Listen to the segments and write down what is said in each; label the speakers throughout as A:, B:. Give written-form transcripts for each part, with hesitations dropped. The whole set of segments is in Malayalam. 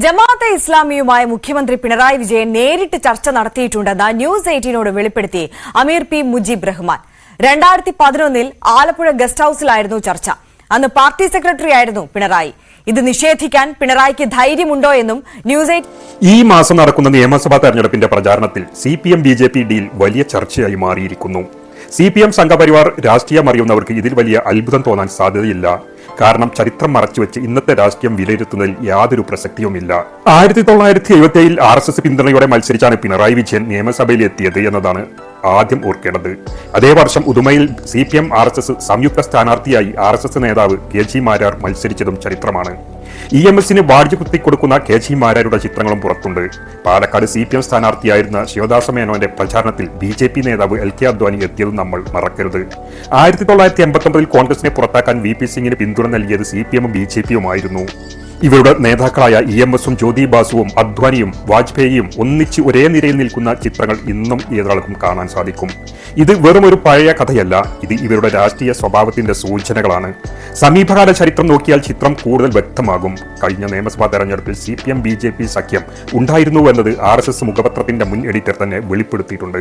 A: ജമാഅത്തെ ഇസ്ലാമിയുമായി മുഖ്യമന്ത്രി പിണറായി വിജയൻ നേരിട്ട് ചർച്ച നടത്തിയിട്ടുണ്ടെന്ന് ന്യൂസ് 18നോട് വെളിപ്പെടുത്തി അമീർ പി മുജീബ് റഹ്മാൻ. 2011-ൽ ആലപ്പുഴ ഗസ്റ്റ് ഹൌസിലായിരുന്നു ചർച്ച. അന്ന് പാർട്ടി സെക്രട്ടറി ആയിരുന്നു പിണറായി. ഇത് നിഷേധിക്കാൻ പിണറായിക്ക് ധൈര്യമുണ്ടോ എന്നും ന്യൂസ്
B: ഈ മാസം നടക്കുന്ന നിയമസഭാ തെരഞ്ഞെടുപ്പിന്റെ പ്രചാരണത്തിൽ CPM BJP ഡീൽ വലിയ ചർച്ചയായി മാറിയിരിക്കുന്നു. CPM സംഘപരിവാർ രാഷ്ട്രീയം അറിയുന്നവർക്ക് ഇതിൽ വലിയ അത്ഭുതം തോന്നാൻ സാധ്യതയില്ല. കാരണം ചരിത്രം മറച്ചുവെച്ച് ഇന്നത്തെ രാഷ്ട്രീയം വിലയിരുത്തുന്നതിൽ യാതൊരു പ്രസക്തിയുമില്ല. 1977-ൽ RSS പിന്തുണയോടെ മത്സരിച്ചാണ് പിണറായി വിജയൻ നിയമസഭയിൽ എത്തിയത് എന്നതാണ് ആദ്യം ഓർക്കേണ്ടത്. അതേ വർഷം ഉദുമയിൽ CPM RSS സംയുക്ത സ്ഥാനാർത്ഥിയായി RSS നേതാവ് KG മാരാർ മത്സരിച്ചതും ചരിത്രമാണ്. EMSന് വാഴ്ച കുത്തിക്കൊടുക്കുന്ന KG മാരാരുടെ ചിത്രങ്ങളും പുറത്തുണ്ട്. പാലക്കാട് CPM സ്ഥാനാർത്ഥിയായിരുന്ന ശിവദാസ മേനോന്റെ പ്രചാരണത്തിൽ BJP നേതാവ് LK അദ്വാനി എത്തിയതും നമ്മൾ മറക്കരുത്. 1989-ൽ കോൺഗ്രസിനെ പുറത്താക്കാൻ VP സിംഗിന് പിന്തുണ നൽകിയത് CPM-ഉം BJP-യുമായിരുന്നു. ഇവരുടെ നേതാക്കളായ EMSും ജ്യോതി ബാസുവും അദ്വാനിയും വാജ്പേയിയും ഒന്നിച്ച് ഒരേ നിരയിൽ നിൽക്കുന്ന ചിത്രങ്ങൾ ഇന്നും ഏതൊരാൾക്കും കാണാൻ സാധിക്കും. ഇത് വെറും ഒരു പഴയ കഥയല്ല, ഇത് ഇവരുടെ രാഷ്ട്രീയ സ്വഭാവത്തിന്റെ സൂചനകളാണ്. സമീപകാല ചരിത്രം നോക്കിയാൽ ചിത്രം കൂടുതൽ വ്യക്തമാകും. കഴിഞ്ഞ നിയമസഭാ തെരഞ്ഞെടുപ്പിൽ CPM BJP സഖ്യം ഉണ്ടായിരുന്നുവെന്നത് RSS മുഖപത്രത്തിന്റെ മുൻ എഡിറ്റർ തന്നെ വെളിപ്പെടുത്തിയിട്ടുണ്ട്.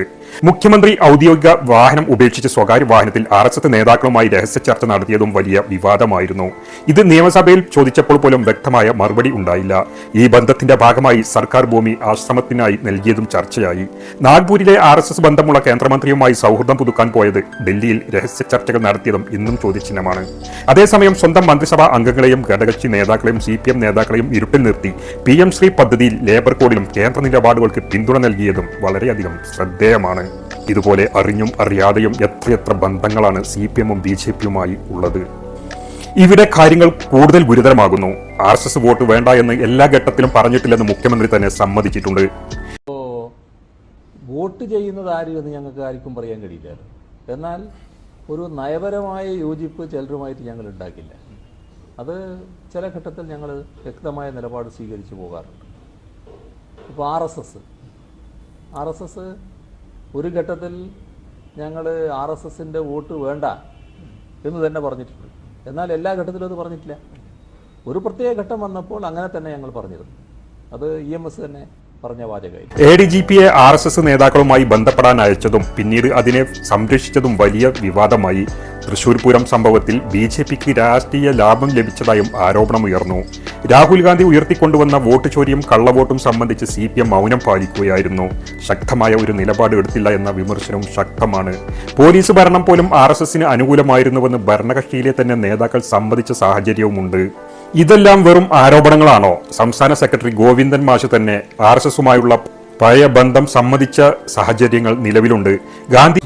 B: മുഖ്യമന്ത്രി ഔദ്യോഗിക വാഹനം ഉപേക്ഷിച്ച് സ്വകാര്യ വാഹനത്തിൽ RSS നേതാക്കളുമായി രഹസ്യ ചർച്ച നടത്തിയതും വലിയ വിവാദമായിരുന്നു. ഇത് നിയമസഭയിൽ ചോദിച്ചപ്പോൾ പോലും വ്യക്തമായ മറുപടി ഉണ്ടായില്ല. ഈ ബന്ധത്തിന്റെ ഭാഗമായി സർക്കാർ ഭൂമി ആശ്രമത്തിനായി നൽകിയതും ചർച്ചയായി. നാഗ്പൂരിലെ RSS ബന്ധമുള്ള കേന്ദ്രമന്ത്രിയുമായി സൗഹൃദം പുതുക്കാൻ പോയത് ഡൽഹിയിൽ രഹസ്യ ചർച്ചകൾ നടത്തിയതും ഇന്നും ചോദ്യചിഹ്നമാണ്. അതേസമയം സ്വന്തം മന്ത്രിസഭാ അംഗങ്ങളെയും ഘടകകക്ഷി നേതാക്കളെയും CPM നേതാക്കളെയും ഇരുട്ടിൽ നിർത്തി PM ശ്രീ പദ്ധതിയിൽ ലേബർ കോഡിലും കേന്ദ്ര നിലപാടുകൾക്ക് പിന്തുണ നൽകിയതും വളരെയധികം ശ്രദ്ധേയമാണ്. ഇതുപോലെ അറിഞ്ഞും അറിയാതെയും എത്രയെത്ര ബന്ധങ്ങളാണ് CPM-ഉം BJP-യുമായി ഉള്ളത്. ഇവിടെ കാര്യങ്ങൾ കൂടുതൽ ഗുരുതരമാകുന്നു. RSS വോട്ട് വേണ്ട എന്ന് എല്ലാ ഘട്ടത്തിലും പറഞ്ഞിട്ടില്ലെന്ന് മുഖ്യമന്ത്രി തന്നെ സമ്മതിച്ചിട്ടുണ്ട്.
C: വോട്ട് ചെയ്യുന്നത് ആര് എന്ന് ഞങ്ങൾക്ക് ആർക്കും പറയാൻ കഴിയില്ല. എന്നാൽ ഒരു നയപരമായ യോജിപ്പ് ചിലരുമായിട്ട് ഞങ്ങൾ ഉണ്ടാക്കില്ല. അത് ചില ഘട്ടത്തിൽ ഞങ്ങൾ വ്യക്തമായ നിലപാട് സ്വീകരിച്ചു പോകാറുണ്ട്. ഇപ്പോൾ RSS ഒരു ഘട്ടത്തിൽ ഞങ്ങൾ RSSന്റെ വോട്ട് വേണ്ട എന്ന് തന്നെ പറഞ്ഞിട്ടുണ്ട്. എന്നാൽ എല്ലാ ഘട്ടത്തിലും അത് പറഞ്ഞിട്ടില്ല. ഒരു പ്രത്യേക ഘട്ടം വന്നപ്പോൾ അങ്ങനെ തന്നെ ഞങ്ങൾ പറഞ്ഞിരുന്നു. അത് EMS തന്നെ പറഞ്ഞ വാചകമായി.
B: ADGP-യെ RSS നേതാക്കളുമായി ബന്ധപ്പെടാൻ അയച്ചതും പിന്നീട് അതിനെ സംരക്ഷിച്ചതും വലിയ വിവാദമായി. തൃശൂർ പൂരം സംഭവത്തിൽ BJP-ക്ക് രാഷ്ട്രീയ ലാഭം ലഭിച്ചതായും ആരോപണമുയർന്നു. രാഹുൽ ഗാന്ധി ഉയർത്തിക്കൊണ്ടുവന്ന വോട്ട് ചോരിയും കള്ളവോട്ടും സംബന്ധിച്ച് CPM മൗനം പാലിക്കുകയായിരുന്നു. ശക്തമായ ഒരു നിലപാട് എടുത്തില്ല എന്ന വിമർശനവും ശക്തമാണ്. പോലീസ് ഭരണം പോലും RSS-ന് അനുകൂലമായിരുന്നുവെന്ന് ഭരണകക്ഷിയിലെ തന്നെ നേതാക്കൾ സമ്മതിച്ച സാഹചര്യവുമുണ്ട്. ഇതെല്ലാം വെറും ആരോപണങ്ങളാണോ? സംസ്ഥാന സെക്രട്ടറി ഗോവിന്ദൻ മാഷ് തന്നെ RSS-ഉമായുള്ള പഴയ ബന്ധം സമ്മതിച്ച സാഹചര്യങ്ങൾ നിലവിലുണ്ട്. ഗാന്ധി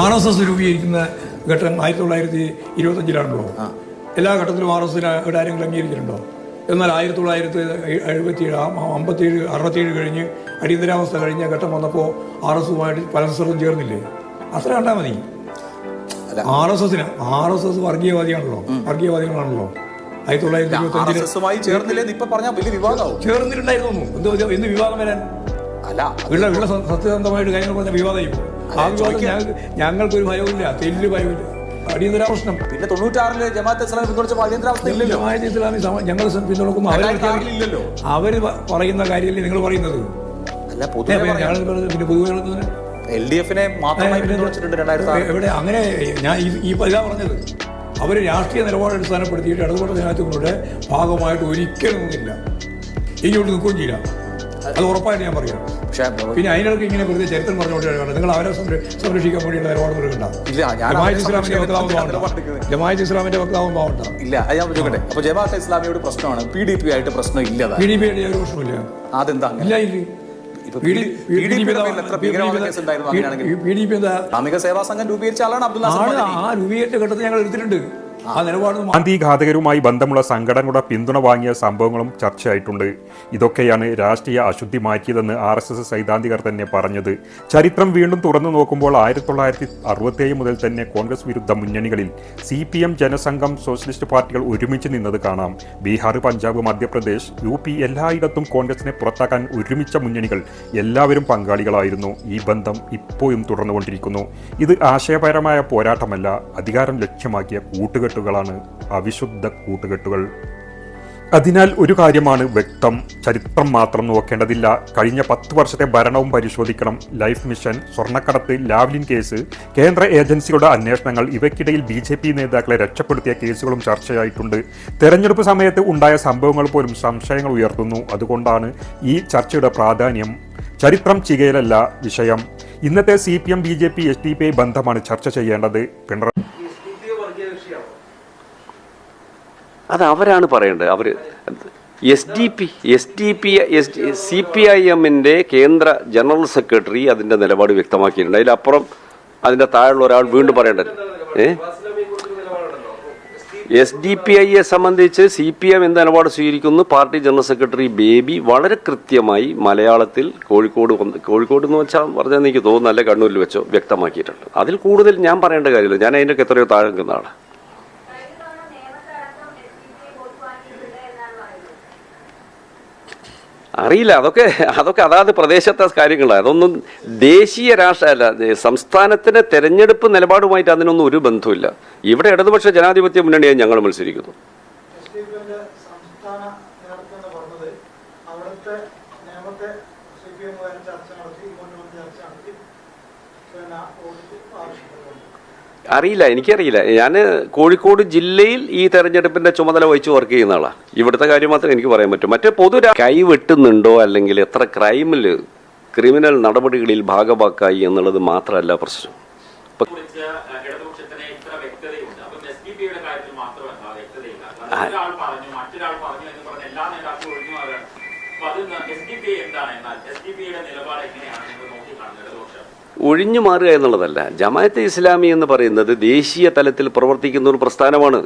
D: RSS രൂപീകരിക്കുന്ന ഘട്ടം 1925-ലാണല്ലോ. എല്ലാ ഘട്ടത്തിലും RSS ആരെങ്കിലും അംഗീകരിച്ചിട്ടുണ്ടോ? എന്നാൽ 1977, 57 കഴിഞ്ഞ് അടിയന്തരാവസ്ഥ കഴിഞ്ഞ ഘട്ടം വന്നപ്പോൾ RSS-ഉമായിട്ട് പല സ്ഥലത്തും ചേർന്നില്ലേ? അത്ര കണ്ടാൽ മതി. RSS വർഗീയവാദികളാണല്ലോ. 1925 ചേർന്നിട്ടുണ്ടായിരുന്നു. എന്ത് വിവാദം വരാൻ? സത്യസന്ധമായിട്ട് കാര്യങ്ങൾ പറഞ്ഞ വിവാദം. ആ വിവാദം ഞങ്ങൾക്കൊരു ഭയവുമില്ല, തെല്ല് ഭയമില്ല. അടിയന്തര പ്രശ്നം.
E: പിന്നെ 96-ല് ജമാഅത്തെ ഇസ്ലാമി പിന്തുണച്ചപ്പോൾ അടിയന്തരാവസ്ഥ ഇല്ലല്ലോ.
D: ജമാഅത്തെ ഇസ്ലാമി ഞങ്ങൾ പിന്തുണക്കുമ്പോൾ അവര് പറയുന്ന കാര്യമല്ലേ നിങ്ങൾ പറയുന്നത്?
E: പിന്നെ പൊതുവെ LDF-നെ മാത്രമായി പിന്തുണച്ചിട്ടുണ്ട് 2006.
D: എവിടെ? അങ്ങനെ ഞാൻ ഇതാ പറഞ്ഞത്. അവർ രാഷ്ട്രീയ നിലപാട് അടിസ്ഥാനപ്പെടുത്തിയിട്ട് ഇടതുപക്ഷ ജനാധിപത്യങ്ങളുടെ ഭാഗമായിട്ട് ഒരിക്കലും ഇല്ല. ഇങ്ങോട്ട് നിൽക്കുകയും ചെയ്യില്ല. അത് ഉറപ്പായിട്ട് ഞാൻ പറയാം. പിന്നെ അതിനൊക്കെ ഇങ്ങനെ വെറുതെ ചരിത്രം പറഞ്ഞുകൊണ്ടിരിക്കുകയാണ്. നിങ്ങൾ അവരെ സംരക്ഷിക്കാൻ വേണ്ടിയുള്ള നിലപാടുകൾ ഉണ്ടാവും. ജമാഅത്തെ ഇസ്ലാമിന്റെ വക്താവും പാവണ്ട.
E: ഇല്ല, അത് ഞാൻ ചോദിക്കട്ടെ. അപ്പൊ ജമാഅത്തെ ഇസ്ലാമിയോട് പ്രശ്നമാണ്, PDP ആയിട്ട് പ്രശ്നം ഇല്ല.
D: PDP ആയിട്ട് ഒരു പ്രശ്നമില്ല.
E: അതെന്താ?
D: ഇല്ല.
E: സാമൂഹിക സേവാ സംഘം രൂപീകരിച്ച ആളാണ് അബ്ദുൽ നാസർ.
D: ആ രൂപീകരിച്ച ഘട്ടത്തിൽ ഞങ്ങൾ എടുത്തിട്ടുണ്ട്.
B: ഗാന്ധി ഘാതകരുമായി ബന്ധമുള്ള സംഘടനകളുടെ പിന്തുണ വാങ്ങിയ സംഭവങ്ങളും ചർച്ചയായിട്ടുണ്ട്. ഇതൊക്കെയാണ് രാഷ്ട്രീയ അശുദ്ധി മാറ്റിയതെന്ന് RSS സൈദ്ധാന്തികർ തന്നെ പറഞ്ഞത്. ചരിത്രം വീണ്ടും തുറന്നു നോക്കുമ്പോൾ 1967 മുതൽ തന്നെ കോൺഗ്രസ് വിരുദ്ധ മുന്നണികളിൽ CPM, ജനസംഘം, സോഷ്യലിസ്റ്റ് പാർട്ടികൾ ഒരുമിച്ച് നിന്നത് കാണാം. ബീഹാർ, പഞ്ചാബ്, മധ്യപ്രദേശ്, UP എല്ലായിടത്തും കോൺഗ്രസിനെ പുറത്താക്കാൻ ഒരുമിച്ച മുന്നണികൾ എല്ലാവരും പങ്കാളികളായിരുന്നു. ഈ ബന്ധം ഇപ്പോഴും തുടർന്നുകൊണ്ടിരിക്കുന്നു. ഇത് ആശയപരമായ പോരാട്ടമല്ല, അധികാരം ലക്ഷ്യമാക്കിയ കൂട്ടുകെട്ടുകളാണ്, അവിശുദ്ധ കൂട്ടുകെട്ടുകൾ. അതിനാൽ ഒരു കാര്യമാണ് വ്യക്തം, ചരിത്രം മാത്രം നോക്കേണ്ടതില്ല. കഴിഞ്ഞ 10 വർഷത്തെ ഭരണവും പരിശോധിക്കണം. ലൈഫ് മിഷൻ, സ്വർണ്ണക്കടത്ത്, ലാവ്ലിൻ കേസ്, കേന്ദ്ര ഏജൻസികളുടെ അന്വേഷണങ്ങൾ, ഇവയ്ക്കിടയിൽ BJP നേതാക്കളെ രക്ഷപ്പെടുത്തിയ കേസുകളും ചർച്ചയായിട്ടുണ്ട്. തെരഞ്ഞെടുപ്പ് സമയത്ത് ഉണ്ടായ സംഭവങ്ങൾ പോലും സംശയങ്ങൾ ഉയർത്തുന്നു. അതുകൊണ്ടാണ് ഈ ചർച്ചയുടെ പ്രാധാന്യം. ചരിത്രം ചികയിലല്ല വിഷയം. ഇന്നത്തെ CPM BJP SDPI ബന്ധമാണ് ചർച്ച ചെയ്യേണ്ടത്. പിണറായി
F: അത് അവരാണ് പറയേണ്ടത്. അവർ CPIM-ന്റെ കേന്ദ്ര ജനറൽ സെക്രട്ടറി അതിൻ്റെ നിലപാട് വ്യക്തമാക്കിയിട്ടുണ്ട്. അതിലപ്പുറം അതിൻ്റെ താഴെയുള്ള ഒരാൾ വീണ്ടും പറയേണ്ടത്. SDPIയെ സംബന്ധിച്ച് CPM എന്ത് നിലപാട് സ്വീകരിക്കുന്നു പാർട്ടി ജനറൽ സെക്രട്ടറി ബേബി വളരെ കൃത്യമായി മലയാളത്തിൽ കോഴിക്കോട് എന്ന് വെച്ചാൽ പറഞ്ഞാൽ എനിക്ക് തോന്നുന്നു നല്ല കണ്ണൂരിൽ വെച്ചോ വ്യക്തമാക്കിയിട്ടുണ്ട്. അതിൽ കൂടുതൽ ഞാൻ പറയേണ്ട കാര്യമില്ല. ഞാൻ അതിൻ്റെയൊക്കെ എത്രയോ താഴെ നിൽക്കുന്ന ആളാണ്. അറിയില്ല, അതൊക്കെ അതാത് പ്രദേശത്തെ കാര്യങ്ങളാണ്. അതൊന്നും ദേശീയ സംസ്ഥാനത്തിന്റെ തെരഞ്ഞെടുപ്പ് നിലപാടുമായിട്ട് അതിനൊന്നും ഒരു ബന്ധമില്ല. ഇവിടെ ഇടതുപക്ഷ ജനാധിപത്യ മുന്നണിയായി ഞങ്ങൾ മത്സരിക്കുന്നു. അറിയില്ല, എനിക്കറിയില്ല. ഞാൻ കോഴിക്കോട് ജില്ലയിൽ ഈ തെരഞ്ഞെടുപ്പിന്റെ ചുമതല വഹിച്ച് വർക്ക് ചെയ്യുന്ന ആളാണ്. ഇവിടുത്തെ കാര്യം മാത്രമേ എനിക്ക് പറയാൻ പറ്റൂ. മറ്റേ കൈവെട്ടുന്നുണ്ടോ അല്ലെങ്കിൽ എത്ര ക്രിമിനൽ നടപടികളിൽ ഭാഗമാക്കായി എന്നുള്ളത് മാത്രമല്ല പ്രശ്നം. ഒഴിഞ്ഞു മാറുക എന്നുള്ളതല്ല. ജമാഅത്തെ ഇസ്ലാമി എന്ന് പറയുന്നത് ദേശീയ തലത്തിൽ പ്രവർത്തിക്കുന്ന ഒരു പ്രസ്ഥാനമാണ്.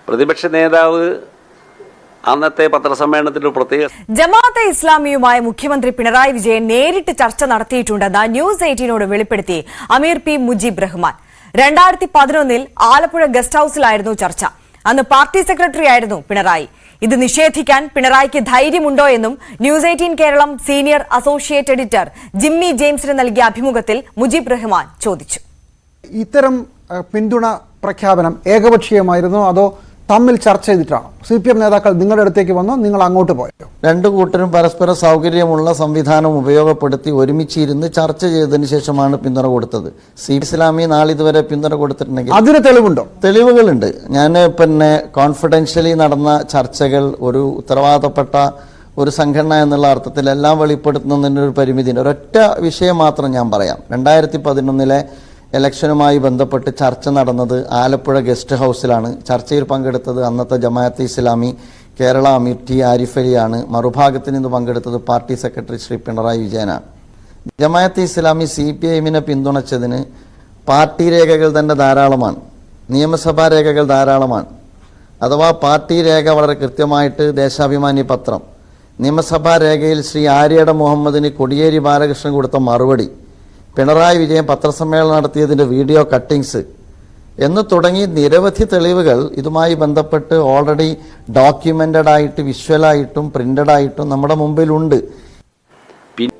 F: പ്രതിപക്ഷ നേതാവ് അന്നത്തെ പത്രസമ്മേളനത്തിൽ പ്രത്യേക
A: ജമാഅത്തെ ഇസ്ലാമിയുമായി മുഖ്യമന്ത്രി പിണറായി വിജയൻ നേരിട്ട് ചർച്ച നടത്തിയിട്ടുണ്ടെന്ന് ന്യൂസ് 18നോട് വെളിപ്പെടുത്തി അമീർ P മുജീബ് റഹ്മാൻ. 2011 ആലപ്പുഴ ഗസ്റ്റ് ഹൌസിലായിരുന്നു ചർച്ച. അന്ന് പാർട്ടി സെക്രട്ടറി ആയിരുന്നു പിണറായി. ഇത് നിഷേധിക്കാൻ പിണറായിക്ക് ധൈര്യമുണ്ടോ എന്നും news 18 Keralam senior associate editor Jimmy ജെയിംസിന് നൽകിയ അഭിമുഖത്തിൽ മുജീബ് റഹ്മാൻ ചോദിച്ചു.
G: ഇത്തരം പിന്തുണ പ്രഖ്യാപനം ഏകപക്ഷീയമായിരുന്നോ അതോ തമ്മിൽ ചർച്ച ചെയ്തിട്ടാണോ? CPM നേതാക്കൾ നിങ്ങളുടെ അടുത്തേക്ക് വന്നോ, നിങ്ങൾ അങ്ങോട്ട് പോയോ?
H: രണ്ടു കൂട്ടരും പരസ്പര സൗകര്യമുള്ള സംവിധാനം ഉപയോഗപ്പെടുത്തി ഒരുമിച്ചിരുന്ന് ചർച്ച ചെയ്തതിന് ശേഷമാണ് പിന്തുണ കൊടുത്തത്. ഇസ്ലാമി നാളിതുവരെ പിന്തുണ കൊടുത്തിട്ടുണ്ടെങ്കിൽ അതിന് തെളിവുണ്ടോ? തെളിവുകളുണ്ട്. ഞാൻ കോൺഫിഡൻഷ്യലി നടന്ന ചർച്ചകൾ ഒരു ഉത്തരവാദപ്പെട്ട ഒരു സംഘടന എന്നുള്ള അർത്ഥത്തിൽ എല്ലാം വെളിപ്പെടുത്തുന്നതിന് ഒരു പരിമിതിയുണ്ട്. ഒരൊറ്റ വിഷയം മാത്രം ഞാൻ പറയാം. 2011 ഇലക്ഷനുമായി ബന്ധപ്പെട്ട് ചർച്ച നടന്നത് ആലപ്പുഴ ഗസ്റ്റ് ഹൗസിലാണ്. ചർച്ചയിൽ പങ്കെടുത്തത് അന്നത്തെ ജമാഅത്തെ ഇസ്ലാമി കേരള അമീർ T ആരിഫ് അലിയാണ്. മറുഭാഗത്ത് നിന്ന് പങ്കെടുത്തത് പാർട്ടി സെക്രട്ടറി ശ്രീ പിണറായി വിജയനാണ്. ജമാഅത്തെ ഇസ്ലാമി CPIM-നെ പിന്തുണച്ചതിന് പാർട്ടി രേഖകൾ തന്നെ ധാരാളമാണ്, നിയമസഭാ രേഖകൾ ധാരാളമാണ്. അഥവാ പാർട്ടി രേഖ വളരെ കൃത്യമായിട്ട് ദേശാഭിമാനി പത്രം, നിയമസഭാ രേഖയിൽ ശ്രീ ആര്യയുടെ മുഹമ്മദിന് കോടിയേരി ബാലകൃഷ്ണൻ കൊടുത്ത മറുപടി, പിണറായി വിജയൻ പത്രസമ്മേളനം നടത്തിയതിൻ്റെ വീഡിയോ കട്ടിങ്സ് എന്ന് തുടങ്ങി നിരവധി തെളിവുകൾ ഇതുമായി ബന്ധപ്പെട്ട് ഓൾറെഡി ഡോക്യുമെന്റഡ് ആയിട്ട് വിഷ്വലായിട്ടും പ്രിന്റഡ് ആയിട്ടും നമ്മുടെ മുമ്പിലുണ്ട്.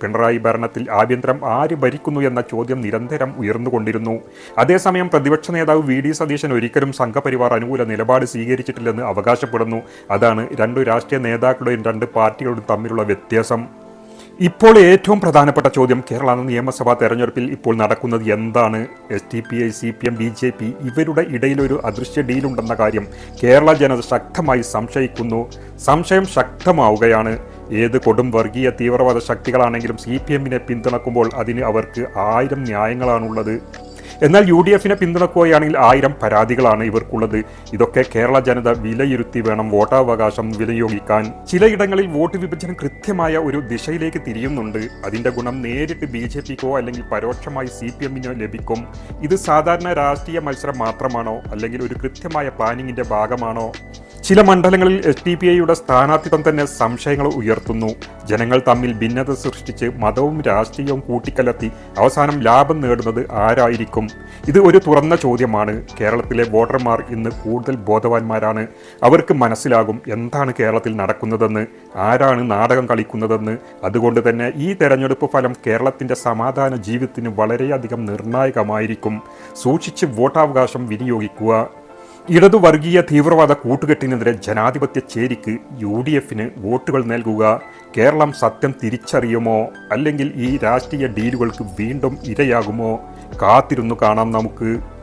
B: പിണറായി ഭരണത്തിൽ ആഭ്യന്തരം ആര് ഭരിക്കുന്നു എന്ന ചോദ്യം നിരന്തരം ഉയർന്നുകൊണ്ടിരുന്നു. അതേസമയം പ്രതിപക്ഷ നേതാവ് VD സതീശൻ ഒരിക്കലും സംഘപരിവാർ അനുകൂല നിലപാട് സ്വീകരിച്ചിട്ടില്ലെന്ന് അവകാശപ്പെടുന്നു. അതാണ് രണ്ട് രാഷ്ട്രീയ നേതാക്കളുടെയും രണ്ട് പാർട്ടികളുടെയും തമ്മിലുള്ള വ്യത്യാസം. ഇപ്പോൾ ഏറ്റവും പ്രധാനപ്പെട്ട ചോദ്യം, കേരള നിയമസഭാ തെരഞ്ഞെടുപ്പിൽ ഇപ്പോൾ നടക്കുന്നത് എന്താണ്? SDPI, CPM, BJP ഇവരുടെ ഇടയിലൊരു അദൃശ്യ ഡീലുണ്ടെന്ന കാര്യം കേരള ജനത ശക്തമായി സംശയിക്കുന്നു. സംശയം ശക്തമാവുകയാണ്. ഏത് കൊടും വർഗീയ തീവ്രവാദ ശക്തികളാണെങ്കിലും CPM-നെ പിന്തുണക്കുമ്പോൾ അതിന് അവർക്ക് 1000 ന്യായങ്ങളാണുള്ളത്. എന്നാൽ UDF-നെ പിന്തുണക്കുകയാണെങ്കിൽ 1000 പരാതികളാണ് ഇവർക്കുള്ളത്. ഇതൊക്കെ കേരള ജനത വിലയിരുത്തി വേണം വോട്ടവകാശം വിനിയോഗിക്കാൻ. ചിലയിടങ്ങളിൽ വോട്ട് വിഭജനം കൃത്യമായ ഒരു ദിശയിലേക്ക് തിരിയുന്നുണ്ട്. അതിന്റെ ഗുണം നേരിട്ട് BJP-ക്കോ അല്ലെങ്കിൽ പരോക്ഷമായി CPM-നോ ലഭിക്കും. ഇത് സാധാരണ രാഷ്ട്രീയ മത്സരം മാത്രമാണോ അല്ലെങ്കിൽ ഒരു കൃത്യമായ പ്ലാനിങ്ങിന്റെ ഭാഗമാണോ? ചില മണ്ഡലങ്ങളിൽ SDPIയുടെ സ്ഥാനാർത്ഥിത്വം തന്നെ സംശയങ്ങൾ ഉയർത്തുന്നു. ജനങ്ങൾ തമ്മിൽ ഭിന്നത സൃഷ്ടിച്ച് മതവും രാഷ്ട്രീയവും കൂട്ടിക്കലർത്തി അവസാനം ലാഭം നേടുന്നത് ആരായിരിക്കും? ഇത് ഒരു തുറന്ന ചോദ്യമാണ്. കേരളത്തിലെ വോട്ടർമാർ ഇന്ന് കൂടുതൽ ബോധവാന്മാരാണ്. അവർക്ക് മനസ്സിലാകും എന്താണ് കേരളത്തിൽ നടക്കുന്നതെന്ന്, ആരാണ് നാടകം കളിക്കുന്നതെന്ന്. അതുകൊണ്ട് തന്നെ ഈ തെരഞ്ഞെടുപ്പ് ഫലം കേരളത്തിന്റെ സമാധാന ജീവിതത്തിന് വളരെയധികം നിർണായകമായിരിക്കും. സൂക്ഷിച്ച് വോട്ടവകാശം വിനിയോഗിക്കുക. ഇടതു വർഗീയ തീവ്രവാദ കൂട്ടുകെട്ടിനെതിരെ ജനാധിപത്യ ചേരിക്ക് UDFന് വോട്ടുകൾ നൽകുക. കേരളം സത്യം തിരിച്ചറിയുമോ അല്ലെങ്കിൽ ഈ രാഷ്ട്രീയ ഡീലുകൾക്ക് വീണ്ടും ഇരയാകുമോ? കാത്തിരുന്നു കാണാം നമുക്ക്.